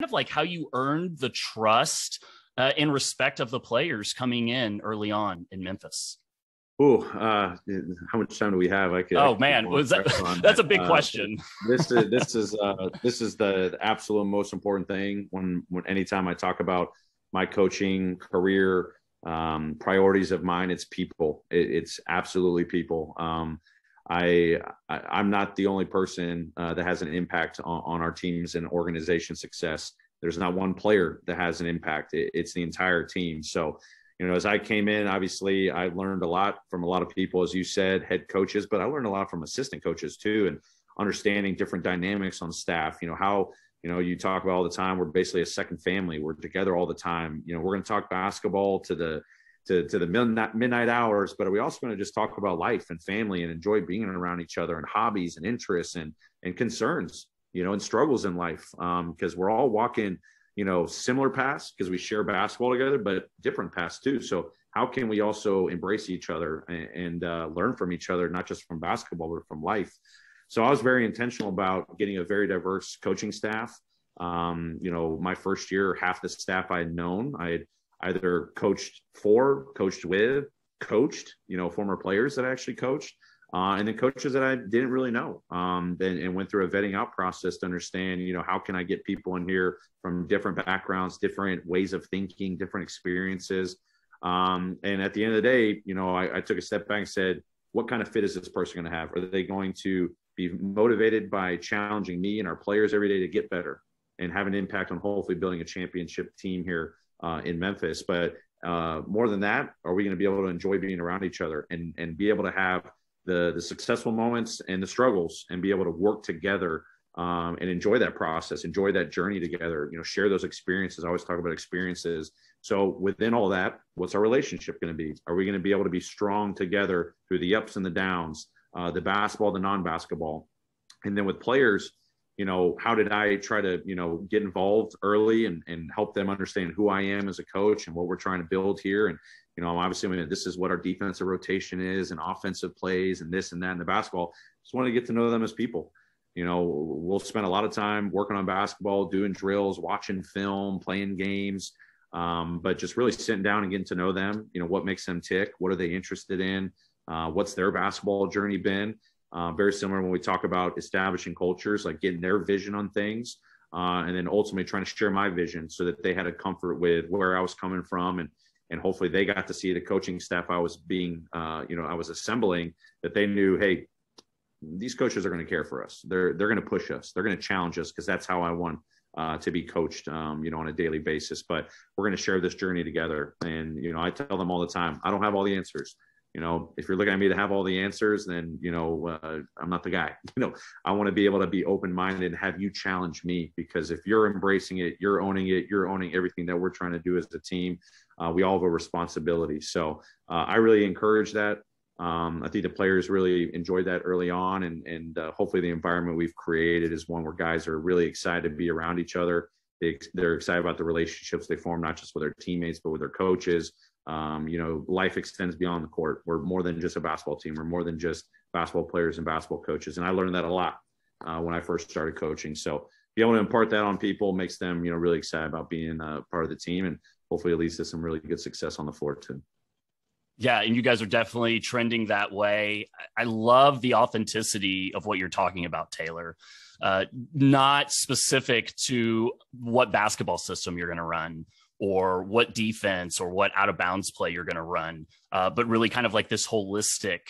of like how you earned the trust and respect of the players coming in early on in Memphis? Oh, how much time do we have? Oh man, was that? That's a big question. This is the absolute most important thing when anytime I talk about my coaching career, priorities of mine, it's people. It's absolutely people. I'm not the only person that has an impact on our teams and organization success. There's not one player that has an impact. It's the entire team. So, as I came in, obviously I learned a lot from a lot of people, as you said, head coaches, but I learned a lot from assistant coaches too, and understanding different dynamics on staff. How, you talk about all the time, we're basically a second family. We're together all the time. We're going to talk basketball to the midnight hours, but are we also going to just talk about life and family and enjoy being around each other and hobbies and interests and concerns, and struggles in life? Because we're all walking, similar paths because we share basketball together, but different paths too. So how can we also embrace each other and learn from each other, not just from basketball, but from life? So I was very intentional about getting a very diverse coaching staff. My first year, half the staff I had known, I had either coached for, coached with, coached, former players that I actually coached, and then coaches that I didn't really know, and went through a vetting out process to understand, how can I get people in here from different backgrounds, different ways of thinking, different experiences. And at the end of the day, I took a step back and said, what kind of fit is this person going to have? Are they going to be motivated by challenging me and our players every day to get better and have an impact on hopefully building a championship team here in Memphis? But more than that, are we going to be able to enjoy being around each other and be able to have the successful moments and the struggles and be able to work together and enjoy that process, enjoy that journey together, share those experiences. I always talk about experiences. So within all that, what's our relationship going to be? Are we going to be able to be strong together through the ups and the downs, the basketball, the non-basketball? And then with players, how did I try to, get involved early and help them understand who I am as a coach and what we're trying to build here? And, obviously this is what our defensive rotation is and offensive plays and this and that in the basketball. Just want to get to know them as people. We'll spend a lot of time working on basketball, doing drills, watching film, playing games, but just really sitting down and getting to know them. What makes them tick? What are they interested in? What's their basketball journey been? Very similar when we talk about establishing cultures, like getting their vision on things, and then ultimately trying to share my vision so that they had a comfort with where I was coming from, and hopefully they got to see the coaching staff I was I was assembling, that they knew, hey, these coaches are going to care for us. They're going to push us. They're going to challenge us because that's how I want to be coached, on a daily basis. But we're going to share this journey together. And, I tell them all the time, I don't have all the answers. If you're looking at me to have all the answers, then, I'm not the guy. I want to be able to be open-minded and have you challenge me, because if you're embracing it, you're owning everything that we're trying to do as a team. We all have a responsibility. So I really encourage that. I think the players really enjoyed that early on, and hopefully the environment we've created is one where guys are really excited to be around each other. They're excited about the relationships they form, not just with their teammates, but with their coaches. Life extends beyond the court. We're more than just a basketball team. We're more than just basketball players and basketball coaches. And I learned that a lot when I first started coaching. So be able to impart that on people makes them, really excited about being part of the team, and hopefully it leads to some really good success on the floor too. Yeah, and you guys are definitely trending that way. I love the authenticity of what you're talking about, Taylor. Not specific to what basketball system you're going to run or what defense or what out of bounds play you're going to run, but really kind of like this holistic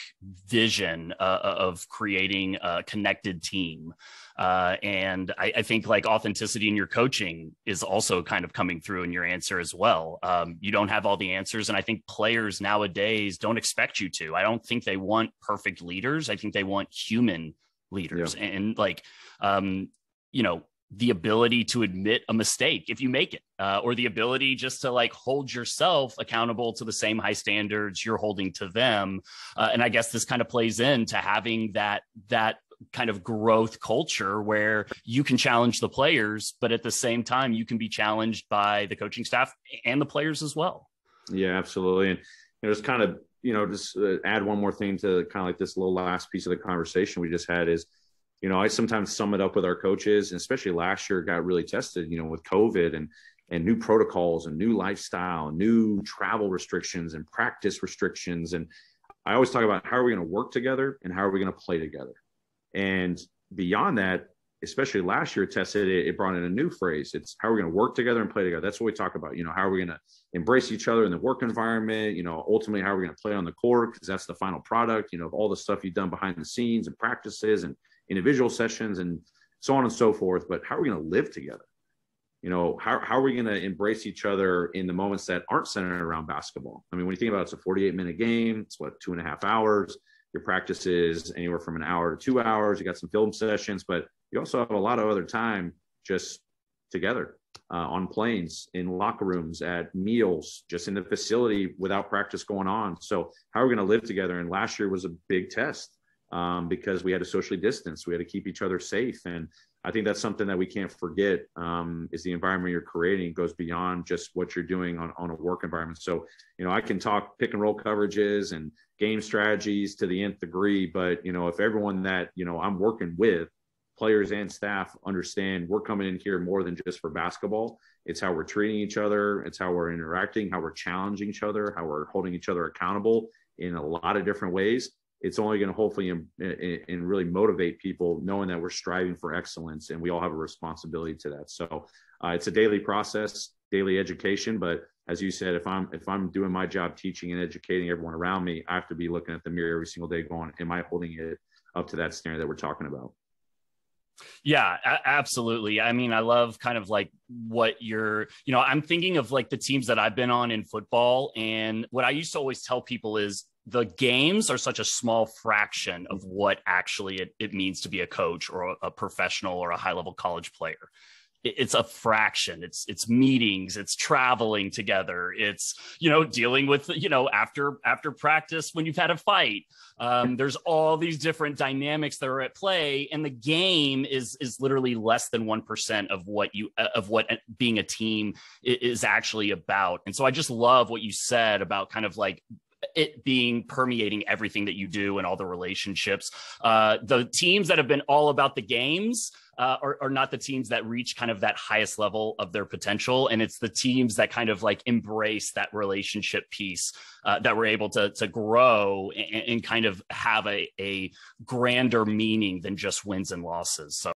vision of creating a connected team. And I think like authenticity in your coaching is also kind of coming through in your answer as well. You don't have all the answers. And I think players nowadays don't expect you to. I don't think they want perfect leaders. I think they want human leaders. Yeah. And like, the ability to admit a mistake if you make it, or the ability just to like hold yourself accountable to the same high standards you're holding to them. And I guess this kind of plays into having that kind of growth culture where you can challenge the players, but at the same time, you can be challenged by the coaching staff and the players as well. Yeah, absolutely. And just kind of, just add one more thing to kind of like this little last piece of the conversation we just had is, I sometimes sum it up with our coaches, and especially last year got really tested, with COVID and new protocols and new lifestyle, new travel restrictions and practice restrictions. And I always talk about how are we going to work together and how are we going to play together? And beyond that, especially last year tested it brought in a new phrase. It's how we're going to work together and play together. That's what we talk about. How are we going to embrace each other in the work environment? Ultimately, how are we going to play on the court? Because that's the final product, of all the stuff you've done behind the scenes and practices and individual sessions and so on and so forth. But how are we going to live together? How are we going to embrace each other in the moments that aren't centered around basketball? I mean, when you think about it, it's a 48-minute game. It's 2.5 hours. Your practice is anywhere from an hour to 2 hours. You got some film sessions, but you also have a lot of other time just together on planes, in locker rooms, at meals, just in the facility without practice going on. So how are we going to live together? And last year was a big test because we had to socially distance. We had to keep each other safe. And I think that's something that we can't forget is the environment you're creating goes beyond just what you're doing on a work environment. So, I can talk pick and roll coverages and game strategies to the nth degree, but, if everyone that, I'm working with, players and staff, understand we're coming in here more than just for basketball. It's how we're treating each other. It's how we're interacting, how we're challenging each other, how we're holding each other accountable in a lot of different ways. It's only going to hopefully and really motivate people, knowing that we're striving for excellence and we all have a responsibility to that. So it's a daily process, daily education. But as you said, if I'm doing my job teaching and educating everyone around me, I have to be looking at the mirror every single day going, am I holding it up to that standard that we're talking about? Yeah, absolutely. I mean, I love kind of like what I'm thinking of like the teams that I've been on in football. And what I used to always tell people is the games are such a small fraction of what actually it means to be a coach or a professional or a high level college player. It's a fraction. It's meetings, it's traveling together. It's, dealing with, after practice when you've had a fight. There's all these different dynamics that are at play. And the game is literally less than 1% of what being a team is actually about. And so I just love what you said about kind of like it being permeating everything that you do and all the relationships. The teams that have been all about the games are not the teams that reach kind of that highest level of their potential. And it's the teams that kind of like embrace that relationship piece that we're able to grow and kind of have a grander meaning than just wins and losses. So